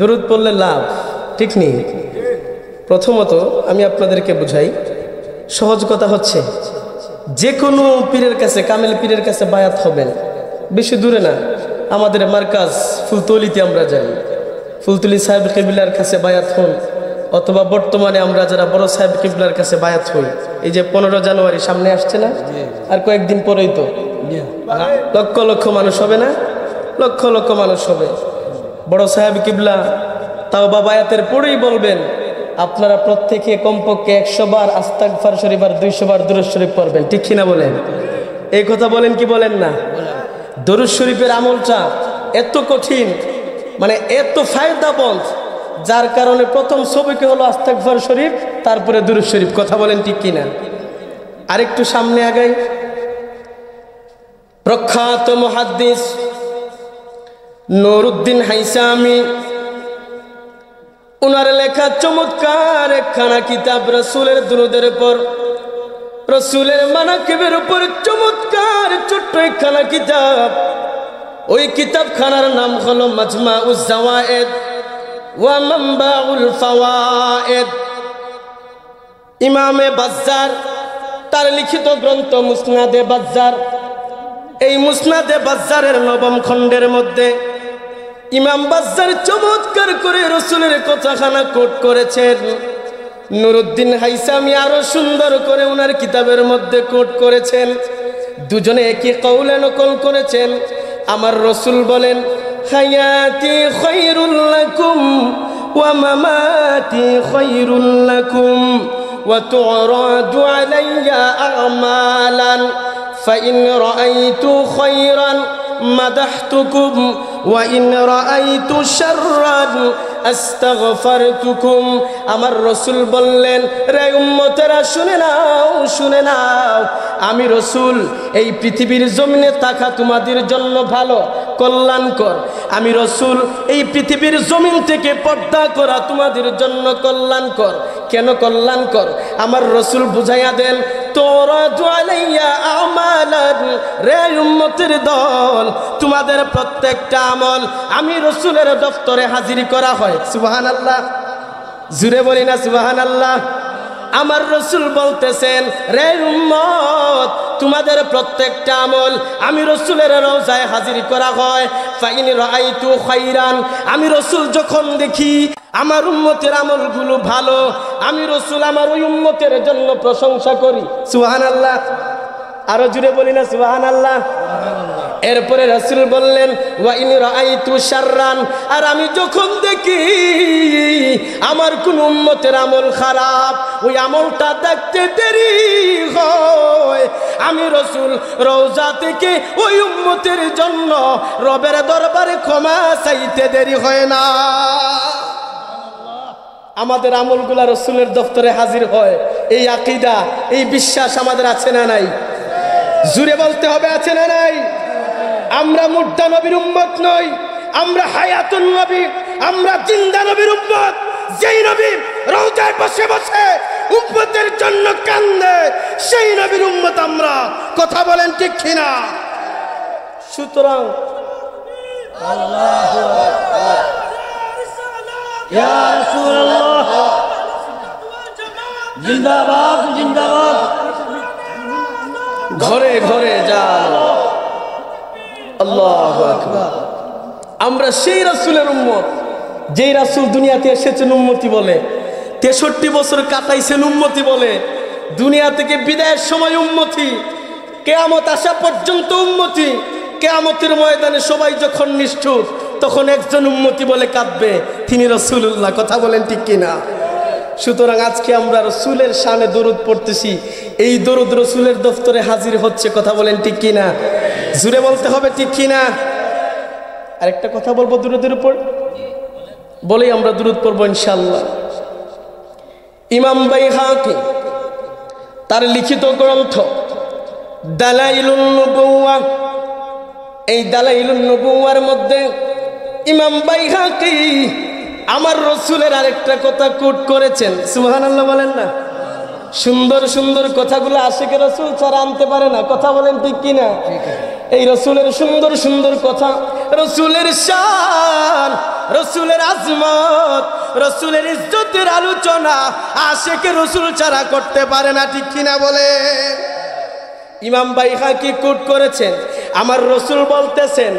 দরুদ পড়লে লাভ, ঠিক নেই? প্রথমত আমি আপনাদেরকে বুঝাই, সহজ কথা হচ্ছে যে কোনো পীরের কাছে, কামেল পীরের কাছে বায়াত হবেন, বেশি দূরে না, আমাদের মার্কাজ ফুলতলিতে আমরা যাই, ফুলতলি সাহেব কিবলার কাছে বায়াত হন, অথবা বর্তমানে আমরা যারা বড় সাহেব কিবলার কাছে বায়াত হই, এই যে 15 জানুয়ারি সামনে আসছে না, আর কয়েকদিন পরেই তো লক্ষ লক্ষ মানুষ হবে না, লক্ষ লক্ষ মানুষ হবে। বড় সাহেব কিবলা তাও বা বায়াতের পরেই বলবেন আপনারা প্রত্যেকে কমপক্ষে 100 বার আস্তাগফার শরীফ আর 200 বার দুরূদ শরীফ পড়বেন, ঠিক কিনা বলেন? এই কথা বলেন কি বলেন না? দুরূদ শরীফের আমলটা এত কঠিন, মানে এত ফায়দাবন্দ, যার কারণে প্রথম সবকে হলো আস্তাগফার শরীফ, তারপরে দুরূদ শরীফ। কথা বলেন ঠিক কিনা? আরেকটু সামনে আগাই, প্রখ্যাত মুহাদ্দিস নুরউদ্দিন হাইসামি, উনার লেখা চমৎকার একখানা কিতাব রাসূলের দুরূদের উপর, রাসূলের মানাকিবের উপর চমৎকার ছোট্ট একখানা কিতাব। ওই কিতাবখানার নাম হলো মাজমাউজ জাওয়ায়েদ ওয়া মানবাউল ফাওয়ায়েদ। ইমামে বাজ্জার তার লিখিত গ্রন্থ মুসনাদে বাজ্জার, এই মুসনাদে বাজ্জারের 9ম খণ্ডের মধ্যে ইমাম বাজ্জার চমৎকার করে রাসূলের কথাখানা কোট করেছেন। নুরউদ্দিন হাইসামি আরো সুন্দর করে ওনার কিতাবের মধ্যে কোট করেছেন। দুজনে একই কওলে নকল করেছেন। আমার রাসূল বলেন, হায়াতি খায়রুল লাকুম ওয়া মামাতি খায়রুল লাকুম ওয়া তু'রাদু আলাইয়া আমালান ফাইন রাআইতু খায়রান মাদাহতুকুম ওয়া ইন রাআইতু শাররান আস্তাগফারতুকুম। আমার রাসূল বললেন, রে উম্মতেরা শুনে নাও, শুনে নাও, আমি রাসূল এই পৃথিবীর জমিনে থাকা তোমাদের জন্য ভালো, কল্যাণকর। আমি রাসূল এই পৃথিবীর জমিন থেকে পর্দা করা তোমাদের জন্য কল্যাণকর। কেন কল্যাণকর? আমার রাসূল বুঝাইয়া দেন, তুরাদু আলাইয়া আমালান, রে উম্মতের দল, তোমাদের প্রত্যেকটা আমল আমি রাসূলের দফতরে হাজির করা হয়। সুবহানাল্লাহ, জুড়ে বলি না সুবহানাল্লাহ। আমার রাসূল বলতেছেন, রে উম্মত, তোমাদের প্রত্যেকটা আমল আমি রাসূলের রওজায় হাজির করা হয়। ফাইন রাআইতু খায়রান, আমি রাসূল যখন দেখি আমার উম্মতের আমলগুলো ভালো, আমি রাসূল আমার ওই উম্মতের জন্য প্রশংসা করি। সুবহানাল্লাহ, আরো জুড়ে বলি না সুবহানাল্লাহ। এরপরে রাসূল বললেন, ওয়া ইন রাআইতু শাররান, আর আমি যখন দেখি আমার কোন উম্মতের আমল খারাপ, ওই আমলটা দেখতে দেরি হয়, আমি রাসূল রওজা থেকে ওই উম্মতের জন্য রবের দরবারে ক্ষমা চাইতে দেরি হয় না। আমাদের আমলগুলা রাসূলের দফতরে হাজির হয়। এই আকীদা, এই বিশ্বাস আমাদের আছে না নাই? জুড়ে বলতে হবে, আছে না নাই? আমরা মুর্দা নবীর উম্মত নই, আমরা হায়াতুন নবী, আমরা জিন্দা নবীর উম্মত। যেই নবী রওজায় বসে বসে উম্মতের জন্য কান্দে, সেই নবীর উম্মত আমরা। কথা বলেন ঠিক কিনা? সুতরাং আল্লাহু আকবার, ইয়া রাসূলুল্লাহ, জিন্দাবাদ জিন্দাবাদ, ঘরে ঘরে যান। আল্লাহু আকবার। আমরা সেই রাসূলের উম্মত, যেই রাসূল দুনিয়াতে এসেছেন উম্মতি বলে, 63 বছর কাটাইছেন উম্মতি বলে, দুনিয়া থেকে বিদায়ের সময় উম্মতি, কিয়ামত আসা পর্যন্ত উম্মতি। কিয়ামতের ময়দানে সবাই যখন নিষ্ঠুর, তখন একজন উম্মতি বলে কাঁদবে, তিনি রাসূলুল্লাহ। কথা বলেন ঠিক কিনা? সুতরাং আজকে আমরা রাসূলের শানে দরুদ পড়তেছি, এই দরুদ রাসূলের দফতরে হাজির হচ্ছে। কথা বলেন ঠিক কিনা? জুড়ে বলতে হবে ঠিক কিনা? আরেকটা কথা বলবো দরুদের উপর, বলেই আমরা দরুদ পড়বো ইনশাআল্লাহ। ইমাম বাইহাকি তার লিখিত গ্রন্থ দালাইলুন নবুওয়া, এই দালাইলুন নবুওয়ার মধ্যে ইমাম বাইহাকি আমার রাসূলের আরেকটা কথা কোট করেছেন। সুবহানাল্লাহ বলেন না? সুন্দর সুন্দর কথাগুলো আশিকে রাসূল ছাড়া আনতে পারে না। কথা বলেন ঠিক কিনা? এই রসুলের সুন্দর সুন্দর কথা, রসুলের শান, রসুলের আজমত, রসুলের ইজ্জতের আলোচনা আশেকে রসুল ছাড়া করতে পারে না, ঠিক কিনা বলে? ইমাম বাইহাকি কোট করেছেন, আমার রসুল বলতেছেন,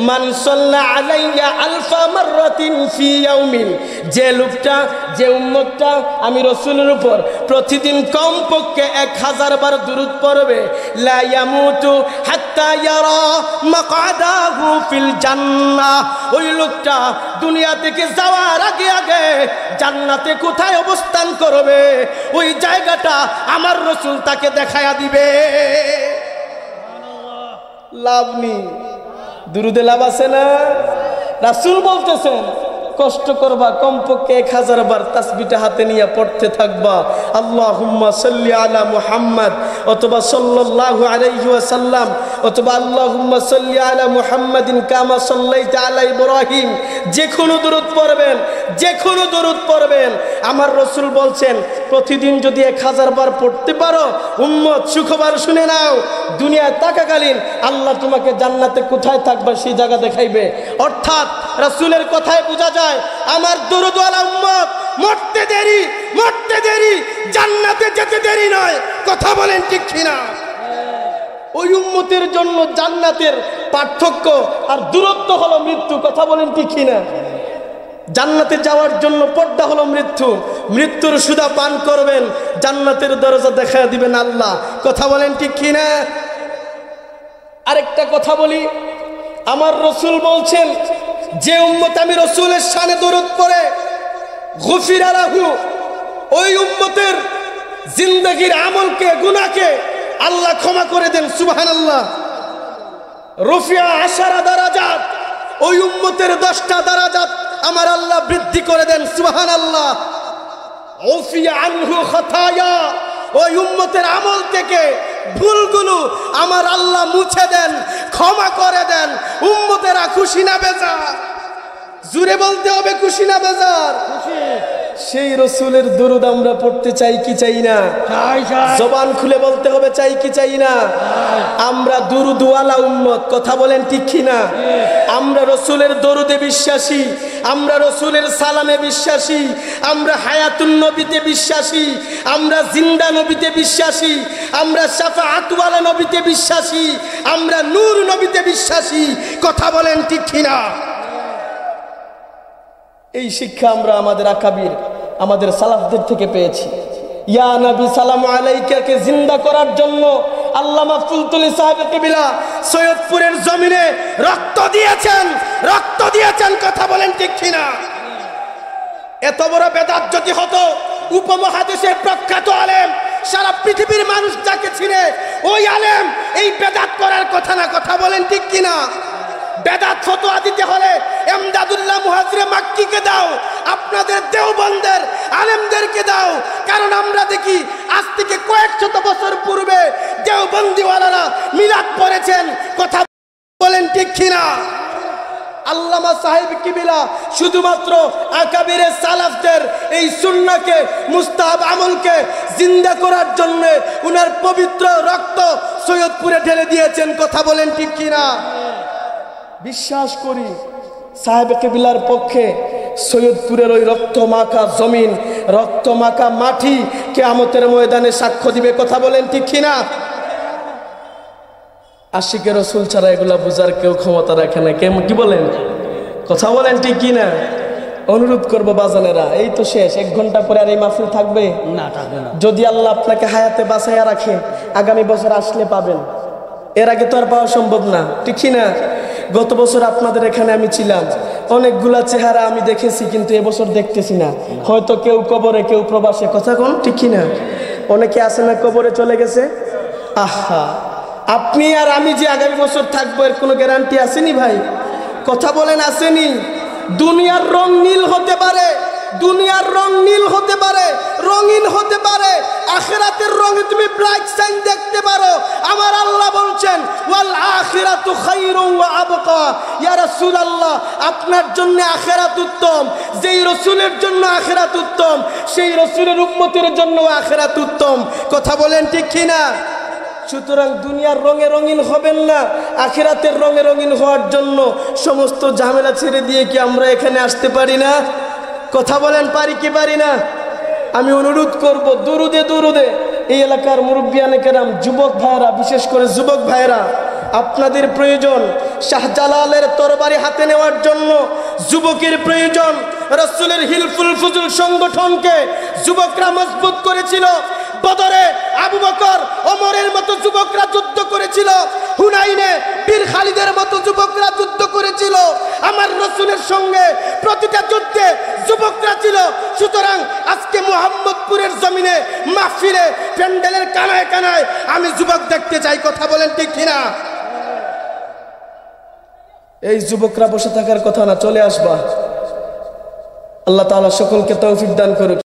মান সাল্লা আলাইয়া আলফা মাররাতিন ফি ইয়াউমিন, যে লোকটা, যে উম্মতটা আমি রসুলের উপর প্রতিদিন কমপক্ষে 1000 বার দুরূদ পড়বে, লা ইয়ামুতু হাত্তা ইয়ারা মাকআদাহু ফিল জান্নাহ, ওই লোকটা দুনিয়া থেকে যাওয়ার আগে আগে জান্নাতে কোথায় অবস্থান করবে ওই জায়গাটা আমার রসুল তাকে দেখায়া দিবে। লাভ নেই, দুরুদে লাভ আছে না? রাসূল বলতেছেন কষ্ট করবা, কমপক্ষে 1000 বার তাসবিহটা হাতে নিয়ে পড়তে থাকবা, আল্লাহুম্মা সাল্লি আলা মুহাম্মদ অথবা সাল্লাল্লাহু আলাইহি ওয়াসাল্লাম অথবা আল্লাহুম্মা সাল্লি আলা মুহাম্মাদিন কামা সাল্লাইতা আলা ইব্রাহিম, যে কোনো দরুদ পড়বেন, যে কোনো দরুদ পড়বেন। আমার রাসূল বলছেন প্রতিদিন যদি 1000 বার পড়তে পারো উম্মত, সুখবর শুনে নাও, দুনিয়ায় থাকাকালীন আল্লাহ তোমাকে জান্নাতে কোথায় থাকবা সেই জায়গা দেখাইবে। অর্থাৎ রাসূলের কথায় বোঝা যায় আমার দরুদওয়ালা উম্মত মরতে দেরি, মরতে দেরি, জান্নাতে যেতে দেরি নয়। কথা বলেন ঠিক কিনা? ওই উম্মতের জন্য জান্নাতের পার্থক্য আর দূরত্ব হলো মৃত্যু। কথা বলেন ঠিক কিনা? জান্নাতে যাওয়ার জন্য পর্দা হলো মৃত্যু, মৃত্যুর সুদা পান করবেন, জান্নাতের দরজা দেখা দিবেন আল্লাহ। কথা বলেন ঠিক কিনা? আরেকটা কথা বলি, আমার রসুল বলছেন যে উম্মত আমি রসুলের শানে দরুদ পড়ে গফিরা লাহু, ওই উম্মতের জিন্দেগীর আমলকে, গুনাহকে আল্লাহ ক্ষমা করে দেন। সুবহানাল্লাহ। রফিয়া 10 দারাজাত, ওই উম্মতের 10টা দারাজাত আমার আল্লাহ বৃদ্ধি করে দেন। সুবহানাল্লাহ। উফিয়া আনহু খাতায়া, ওই উম্মতের আমল থেকে ভুলগুলো আমার আল্লাহ মুছে দেন, ক্ষমা করে দেন। উম্মতেরা খুশি না বেজার? জুড়ে বলতে হবে খুশি না বেজার? সেই রসুলের দরুদ আমরা পড়তে চাই কি চাই না? জবান খুলে বলতে হবে চাই কি চাই না? আমরা দুরুদওয়ালা উম্মত। কথা বলেন ঠিক কি না? আমরা রসুলের দরুদে বিশ্বাসী, আমরা রসুলের সালামে বিশ্বাসী, আমরা হায়াতুন নবীতে বিশ্বাসী, আমরা জিন্দা নবীতে বিশ্বাসী, আমরা শাফাআতওয়ালা নবীতে বিশ্বাসী, আমরা নূর নবীতে বিশ্বাসী। কথা বলেন ঠিক কি না? এই শিক্ষা আমরা আমাদের আকাবির, আমাদের সালাফদের থেকে পেয়েছি। ইয়া নবী সালাম আলাইকাকে জিন্দা করার জন্য আল্লামা ফুলতুলি সাহেব কিবলা সৈয়দপুরের জমিনে রক্ত দিয়েছেন, রক্ত দিয়েছেন। কথা বলেন ঠিক কিনা? এত বড় বেদাত যদি হতো, উপমহাদেশের প্রখ্যাত আলেম, সারা পৃথিবীর মানুষ যাকে চিনে, ওই আলেম এই বেদাত করার কথা না। কথা বলেন ঠিক কিনা? বেদাত ফতোয়া দিতে হলে এমদাদুল্লাহ মুহাজিরে মাক্কিকে দাও, আপনাদের দেওবন্দের আলেমদেরকে দাও। কারণ আমরা দেখি আজ থেকে কয়েক শত বছর পূর্বে দেওবন্দিওয়ালারা মিলাদ পড়েছেন। কথা বলেন ঠিক কিনা? আল্লামা সাহেব কিবলা শুধুমাত্র আকাবিরে সালাফদের এই সুন্নাহকে, মুস্তাহাব আমলকে জিন্দা করার জন্য উনার পবিত্র রক্ত সৈয়দপুরে ঢেলে দিয়েছেন। কথা বলেন ঠিক কিনা? বিশ্বাস করি সাহেব কিবলার পক্ষে সৈয়দপুরের ওই রক্ত মাখা জমিন, রক্ত মাখা মাটি কিয়ামতের ময়দানে সাক্ষ্য দিবে। কথা বলেন ঠিক কিনা? আশিকে রসুল ছাড়া এগুলা বুঝার কেউ ক্ষমতা রাখে না। কি বলেন? কথা বলেন ঠিক কিনা? অনুরোধ করবো বাজানেরা, এই তো শেষ, 1 ঘন্টা পরে আর এই মাহফিল থাকবে না? থাকবে না। যদি আল্লাহ আপনাকে হায়াতে বাঁচাইয়া রাখে, আগামী বছর আসলে পাবেন, এর আগে তো আর পাওয়া সম্ভব না, ঠিক কিনা? গত বছর আপনাদের এখানে আমি ছিলাম, অনেকগুলা চেহারা আমি দেখেছি, কিন্তু এবছর দেখতেছি না। হয়তো কেউ কবরে, কেউ প্রবাসে। কথা কোন ঠিক কিনা? অনেকে আছে না কবরে চলে গেছে। আহা, আপনি আর আমি যে আগামী বছর থাকবো এর কোনো গ্যারান্টি আসেনি ভাই? কথা বলেন আসেনি? দুনিয়ার রং নীল হতে পারে, দুনিয়ার রং নীল হতে পারে, রঙিন হতে পারে, আখিরাতের রঙে তুমি ব্রাইট সাইন দেখতে পারো। আমার আল্লাহ বলছেন ওয়াল আখিরাতু খায়রুন ওয়া আবকা। ইয়া রাসূলুল্লাহ, আপনার জন্য আখিরাত উত্তম। যেই রাসূলের জন্য আখিরাত উত্তম, সেই রাসূলের উম্মতের জন্য আখিরাত উত্তম। কথা বলেন ঠিক কিনা? সুতরাং দুনিয়ার রঙে রঙিন হবেন না, আখিরাতের রঙে রঙিন হওয়ার জন্য সমস্ত ঝামেলা ছেড়ে দিয়ে কি আমরা এখানে আসতে পারি না? কথা বলেন, পারি কি পারি না? আমি অনুরোধ করব, দুরুদে দুরুদে এই এলাকার মুরব্বিয়ানে কেরাম, যুবক ভাইরা, বিশেষ করে যুবক ভাইরা, আপনাদের প্রয়োজন শাহজালালের তরবারি হাতে নেওয়ার জন্য যুবকের প্রয়োজন। রাসূলের হিলফুল ফুজুল সংগঠনকে যুবকরা মজবুত করেছিল। বদরে আবু বকর ওমরের মতো যুবকরা যুদ্ধ করেছিল, হুনাইনে বীর খালিদের মতো যুবকরা যুদ্ধ করেছিল। আমার রাসূলের সঙ্গে প্রতিটা যুদ্ধে যুবকরা ছিল। সুতরাং আজকে মুহাম্মদপুরের জমিনে মাহফিলে প্যান্ডেলের কানায় কানায় আমি যুবক দেখতে চাই। কথা বলেন ঠিক কিনা? এই যুবকরা বসে থাকার কথা না, চলে আসবা। আল্লাহ তাআলা সকলকে তৌফিক দান করুক।